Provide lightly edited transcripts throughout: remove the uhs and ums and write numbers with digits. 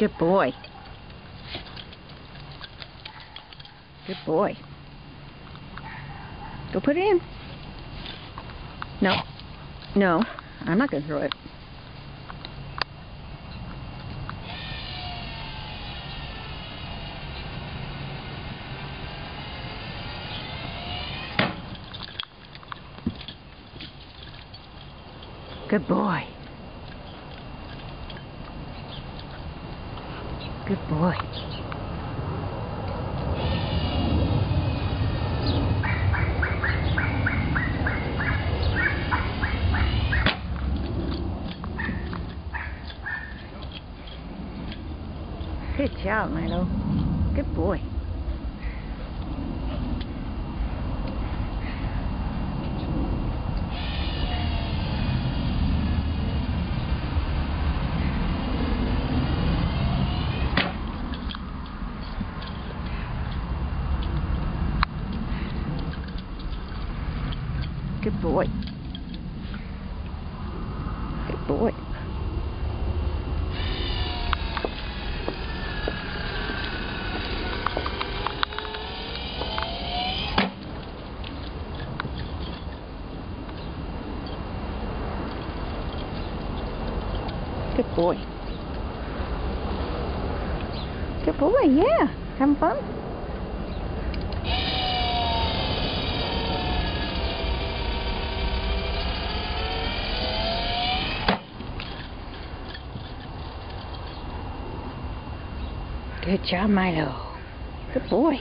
Good boy. Good boy. Go put it in. No. No, I'm not going to throw it. Good boy. Good boy. Good job, Milo. Good boy. Good boy. Good boy. Good boy. Good boy, yeah. Having fun? Good job, Milo. Good boy.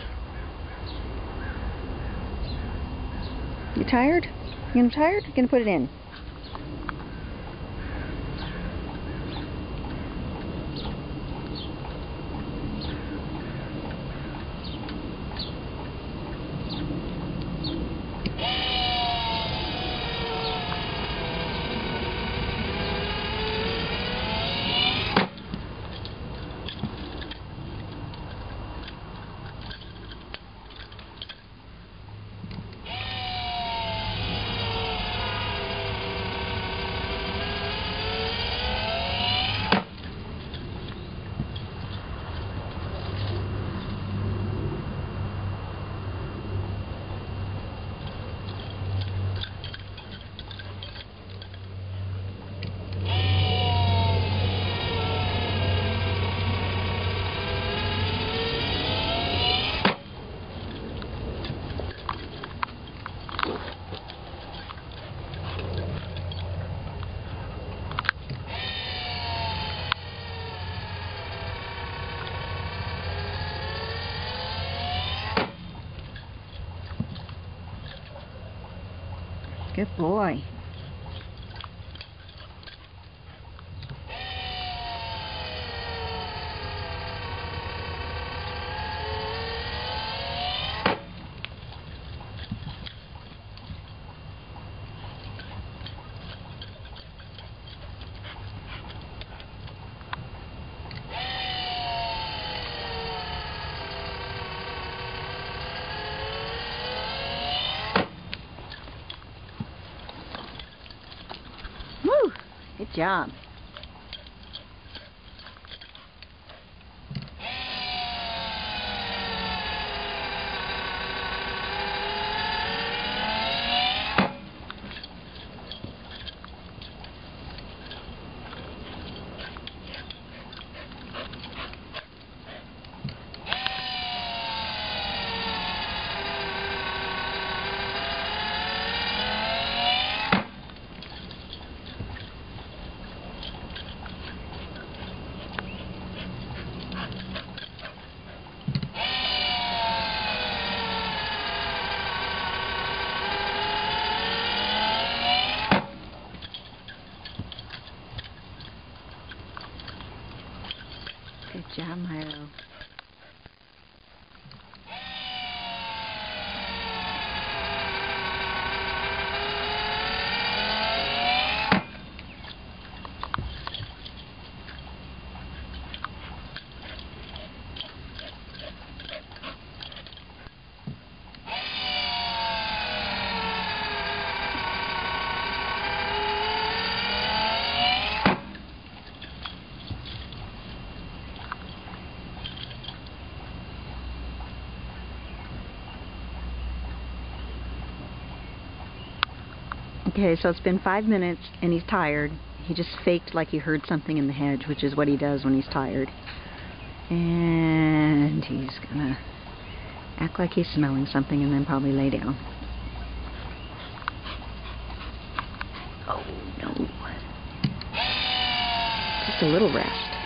You tired? You tired? You're gonna put it in. Good boy. Woo! Good job. Good job, Milo. Okay, so it's been 5 minutes and he's tired. He just faked like he heard something in the hedge, which is what he does when he's tired. And he's gonna act like he's smelling something and then probably lay down. Oh no. Just a little rest.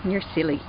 You're silly.